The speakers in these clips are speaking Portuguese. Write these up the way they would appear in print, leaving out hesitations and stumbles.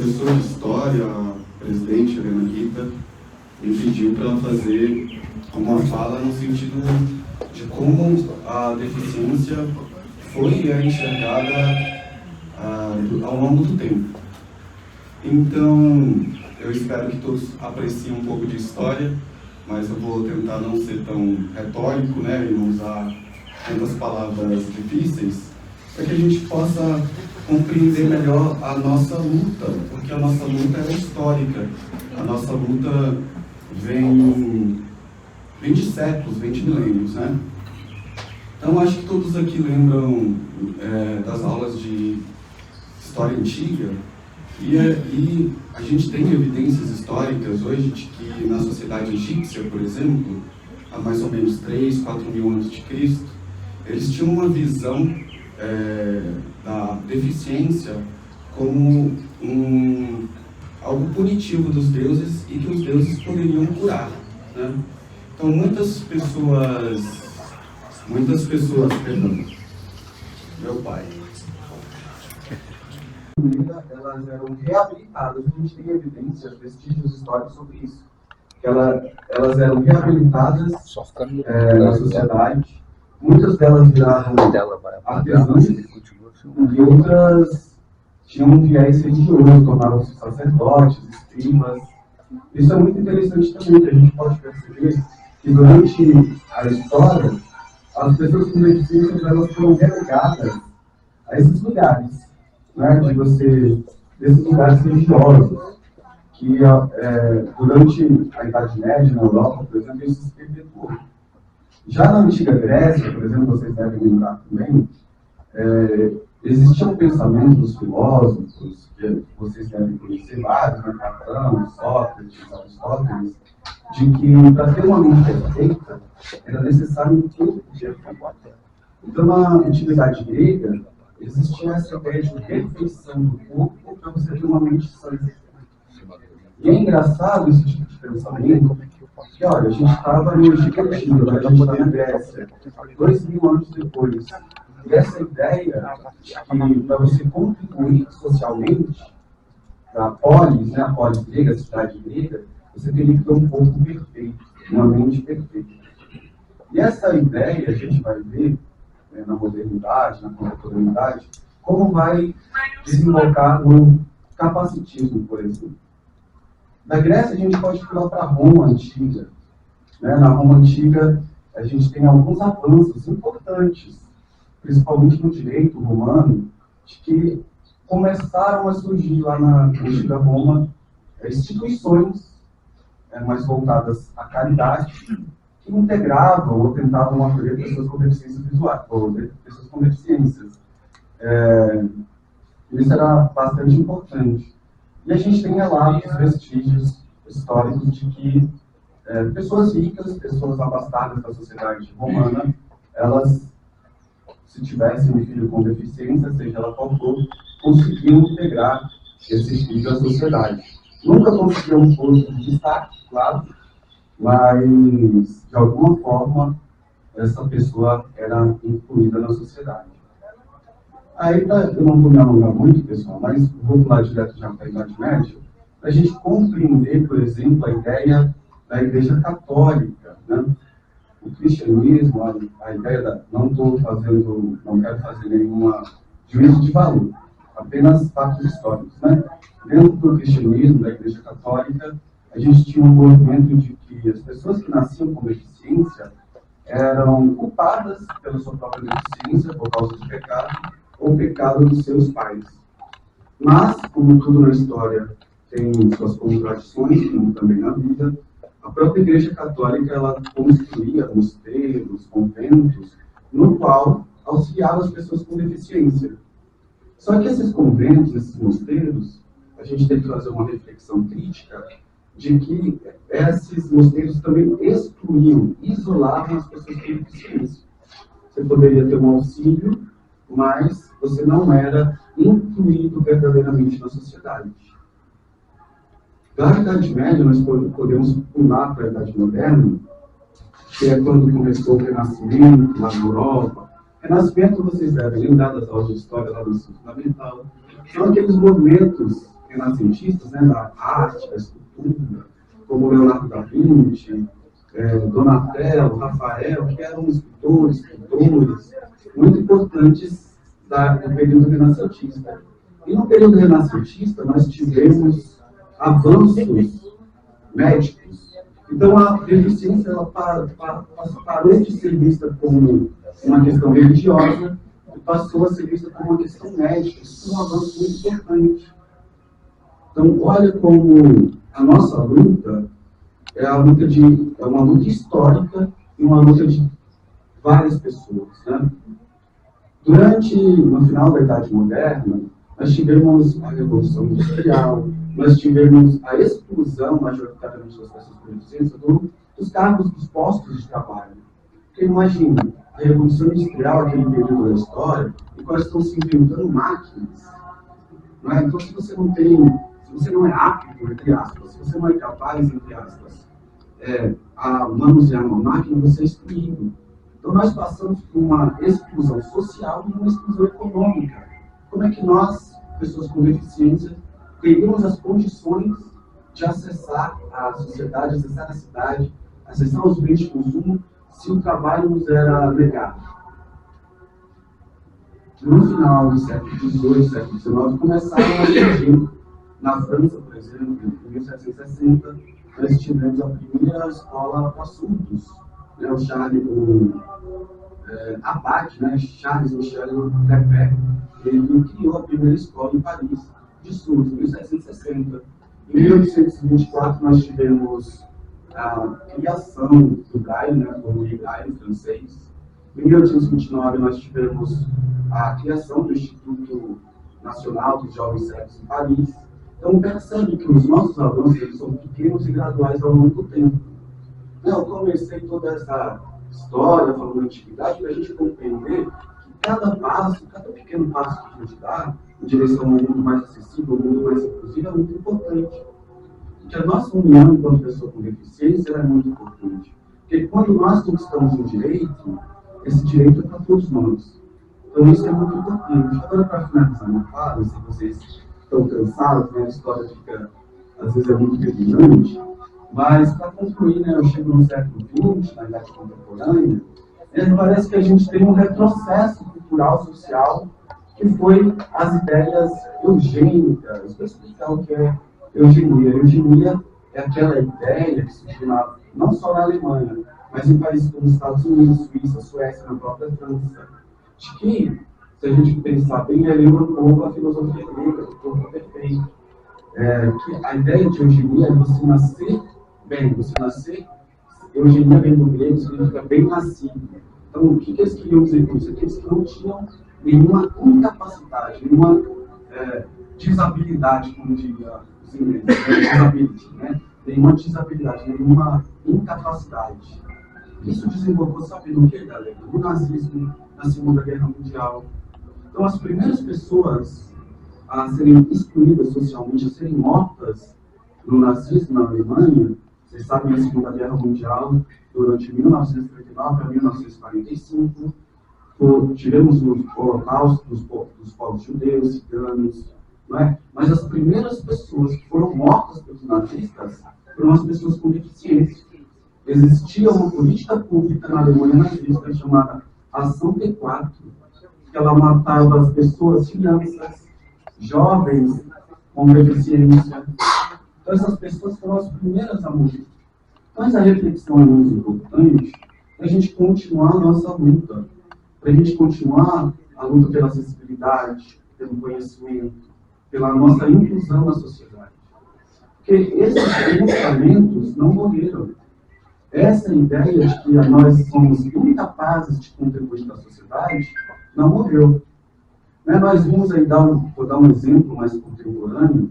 professora de História, a presidente Helena Rita, me pediu para ela fazer uma fala no sentido de como a deficiência foi e é enxergada ao longo do tempo. Então, eu espero que todos apreciem um pouco de história, mas eu vou tentar não ser tão retórico, né, e não usar tantas palavras difíceis, para que a gente possa compreender melhor a nossa luta, porque a nossa luta é histórica. A nossa luta vem de séculos, vem de milênios, né? Então, acho que todos aqui lembram das aulas de história antiga, e a gente tem evidências históricas hoje de que na sociedade egípcia, por exemplo, há mais ou menos 3, 4 mil anos de Cristo, eles tinham uma visão da deficiência como algo punitivo dos deuses e que os deuses poderiam curar, né? Então muitas pessoas, perdão, meu pai, elas eram reabilitadas. A gente tem evidências, vestígios históricos sobre isso, que elas eram reabilitadas na sociedade. Muitas delas viraram artesãs e outras tinham um viés religioso, tornaram-se sacerdotes, escribas. Isso é muito interessante também, que a gente pode perceber que durante a história, as pessoas com deficiências elas foram relegadas a esses lugares, né, desses lugares religiosos, que durante a Idade Média, na Europa, por exemplo, isso se perpetuou. Já na Antiga Grécia, por exemplo, vocês devem lembrar também, existia um pensamento dos filósofos, que vocês devem conhecer vários, né, Platão, Sócrates, Aristóteles, de que para ter uma mente perfeita era necessário um corpo perfeito. Então, na Antiguidade Grega, existia essa ideia de perfeição do corpo para você ter uma mente sã. E é engraçado esse tipo de pensamento, que olha, a gente estava no Egito Antigo, a gente está na Grécia, 2000 anos depois. E essa ideia que para você contribuir socialmente, a polis grega, a cidade grega, você teria que ter um corpo perfeito, uma mente perfeita. E essa ideia a gente vai ver na modernidade, na contemporaneidade, como vai desembocar no capacitismo, por exemplo. Da Grécia, a gente pode pular para a Roma Antiga. Na Roma Antiga, a gente tem alguns avanços importantes, principalmente no direito romano, de que começaram a surgir lá na Antiga Roma instituições mais voltadas à caridade, que integravam ou tentavam acolher pessoas com deficiências visuais, ou pessoas com deficiências. Isso era bastante importante. E a gente tem relatos, vestígios históricos de que pessoas ricas, pessoas abastadas da sociedade romana, elas, se tivessem um filho com deficiência, seja ela qual for, conseguiam integrar esse filho à sociedade. Nunca conseguiam um posto de destaque, claro, mas, de alguma forma, essa pessoa era incluída na sociedade. Aí, eu não vou me alongar muito, pessoal, mas vou pular direto já para a Idade Média, para a gente compreender, por exemplo, a ideia da Igreja Católica, né? O cristianismo, a ideia não quero fazer nenhuma juízo de valor, apenas fatos históricos, né? Dentro do cristianismo, da Igreja Católica, a gente tinha um movimento de que as pessoas que nasciam com deficiência eram culpadas pela sua própria deficiência por causa do pecado ou pecado dos seus pais. Mas, como tudo na história tem suas contradições, como também na vida, a própria Igreja Católica ela construía mosteiros, conventos, no qual auxiliava as pessoas com deficiência. Só que esses conventos, esses mosteiros, a gente tem que fazer uma reflexão crítica de que esses mosteiros também excluíam, isolavam as pessoas com deficiência. Você poderia ter um auxílio, mas você não era incluído verdadeiramente na sociedade. Da Idade Média, nós podemos pular para a Idade Moderna, que é quando começou o Renascimento lá na Europa. Renascimento, vocês devem lembrar das aulas de história lá no ensino fundamental. São aqueles movimentos renascentistas, né, da arte, da escultura, como Leonardo da Vinci, Donatello, Rafael, que eram escultores, pintores, muito importantes do período renascentista. E no período renascentista, nós tivemos avanços médicos. Então, a deficiência ela parou de ser vista como uma questão religiosa e passou a ser vista como uma questão médica. Isso é um avanço muito importante. Então, olha como a nossa luta é uma luta histórica e uma luta de várias pessoas. Né? No final da Idade Moderna, nós tivemos a Revolução Industrial, nós tivemos a exclusão, majoritariamente das pessoas com deficiência, dos cargos dos postos de trabalho. Porque imagina, a Revolução Industrial, aquele período da história, em que nós estamos se inventando máquinas. Não é? Então, se você não é apto, entre aspas, se você não é capaz, entre aspas, a manusear uma máquina, você é excluído. Então, nós passamos por uma exclusão social e uma exclusão econômica. Como é que nós, pessoas com deficiência, teríamos as condições de acessar a sociedade, acessar a cidade, acessar os bens de consumo, se o trabalho nos era negado? No final do século XVIII, século XIX, começaram a surgir, na França, por exemplo, em 1760, nós tivemos a primeira escola para surdos, né, o Abate, né, Charles Michel Lepec, ele criou a primeira escola em Paris de surdos, em 1760. Em 1824, nós tivemos a criação do Braille, né, do Braille francês. Em 1829, nós tivemos a criação do Instituto Nacional dos Jovens Cegos em Paris. Então, percebe que os nossos avanços eles são pequenos e graduais ao longo do tempo. Eu comecei toda essa história falando da antiguidade para a gente compreender que cada pequeno passo que a gente dá em direção a um mundo mais acessível, a um mundo mais inclusivo, é muito importante. Porque a nossa união enquanto pessoa com deficiência é muito importante. Porque quando nós conquistamos um direito, esse direito é para todos nós. Então isso é muito importante. Agora, para finalizar minha fala, se vocês estão cansados, né, a história fica, às vezes, é muito terminante, mas, para concluir, né, eu chego no século XX, na idade contemporânea, parece que a gente tem um retrocesso cultural, social, que foi as ideias eugênicas. Vou explicar o que é eugenia. Eugenia é aquela ideia que surgiu não só na Alemanha, mas em países como os Estados Unidos, Suíça, Suécia, na própria França, de que, se a gente pensar bem, lembra um pouco a filosofia grega, do corpo perfeito. Que a ideia de eugenia é você nascer bem, eugenia vem do grego, significa bem nascido. Então, o que eles queriam dizer com isso? Aqueles que não tinham nenhuma incapacidade, nenhuma desabilidade, como diria os ingleses, disability, né? Nenhuma desabilidade, nenhuma incapacidade. Isso desembocou, sabe no que, galera? No nazismo, na Segunda Guerra Mundial. Então, as primeiras pessoas a serem excluídas socialmente, a serem mortas no nazismo na Alemanha, vocês sabem, a Segunda Guerra Mundial, durante 1939 a 1945, tivemos o holocausto dos povos judeus, ciganos, não é? Mas as primeiras pessoas que foram mortas pelos nazistas foram as pessoas com deficiência. Existia uma política pública na Alemanha nazista chamada Ação P4, que ela matava as pessoas, crianças, jovens com deficiência. Então, essas pessoas foram as primeiras a morrer. Mas a reflexão é muito importante para a gente continuar a nossa luta, para a gente continuar a luta pela acessibilidade, pelo conhecimento, pela nossa inclusão na sociedade. Porque esses pensamentos não morreram. Essa ideia de que nós somos incapazes de contribuir para a sociedade não morreu. Nós vimos aí, vou dar um exemplo mais contemporâneo,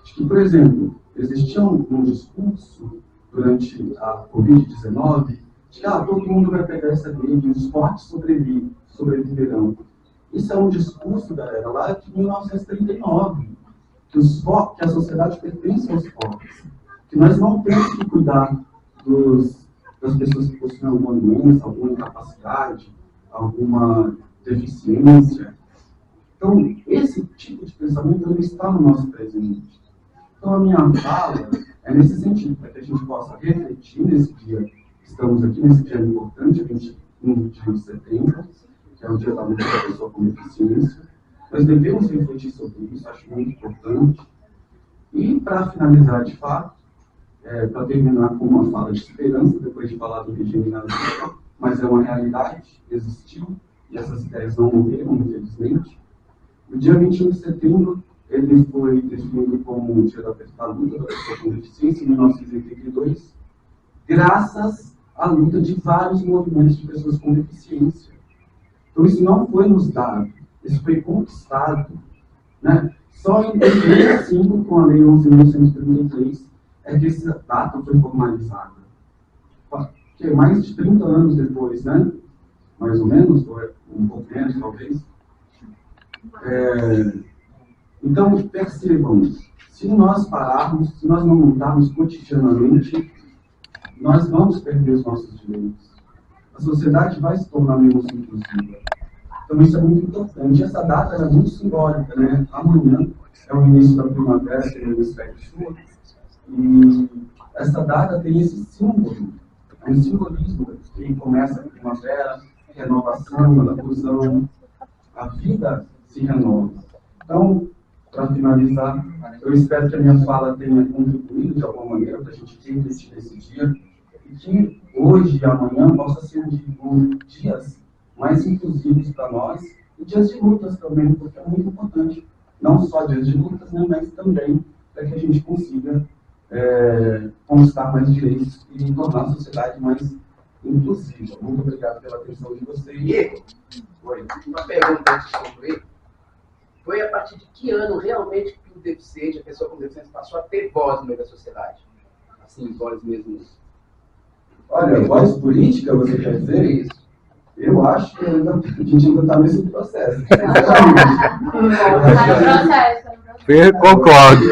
de que, por exemplo, existia um discurso durante a Covid-19 de que todo mundo vai pegar essa gripe, os fortes sobreviverão. Isso é um discurso, galera, lá de 1939, que a sociedade pertence aos fortes, que nós não temos que cuidar das pessoas que possuem alguma doença, alguma incapacidade, alguma deficiência. Então, esse tipo de pensamento ele está no nosso presente. Então, a minha fala é nesse sentido, para que a gente possa refletir nesse dia que estamos aqui, nesse dia importante, 21 de setembro, que é o Dia da Luta da Pessoa com Deficiência. Nós devemos refletir sobre isso, acho muito importante. E, para finalizar, de fato, para terminar com uma fala de esperança, depois de falar do regime nazista, mas é uma realidade, existiu, e essas ideias não morreram, infelizmente. O dia 21 de setembro, ele foi definido como o Dia da Luta da Pessoa com Deficiência, em 1982, graças à luta de vários movimentos de pessoas com deficiência. Então, isso não foi nos dado, isso foi conquistado, né? Só em 2005, com a Lei 11.133, é que essa data foi formalizada. Porque mais de 30 anos depois, né? Mais ou menos, ou um pouco menos, talvez. Então, percebam, se nós pararmos, se nós não lutarmos cotidianamente, nós vamos perder os nossos direitos. A sociedade vai se tornar menos inclusiva. Então, isso é muito importante. Essa data é muito simbólica, né? Amanhã é o início da primavera, que é o hemisfério sul, e essa data tem esse símbolo, é um simbolismo que começa a primavera, renovação, a fusão, a vida se renova. Então, para finalizar, eu espero que a minha fala tenha contribuído de alguma maneira para a gente refletir nesse dia, e que hoje e amanhã possa ser dias mais inclusivos para nós, e dias de lutas também, porque é muito importante, não só dias de lutas, né, mas também para que a gente consiga conquistar mais direitos e tornar a sociedade mais inclusiva. Muito obrigado pela atenção de vocês. Diego, uma pergunta antes de concluir. Foi a partir de que ano realmente que o deficiente, a pessoa com deficiência, passou a ter voz no meio da sociedade? Assim, voz mesmo. Olha, voz política, você quer dizer? Isso. Eu acho que a gente ainda está nesse processo. Concordo.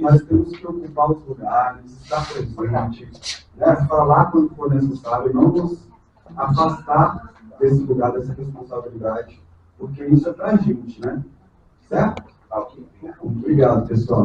Mas temos que ocupar os lugares, estar presente, né? Falar quando for necessário, não nos afastar desse lugar, dessa responsabilidade, porque isso é para a gente, né? Certo? Ok. Obrigado, pessoal.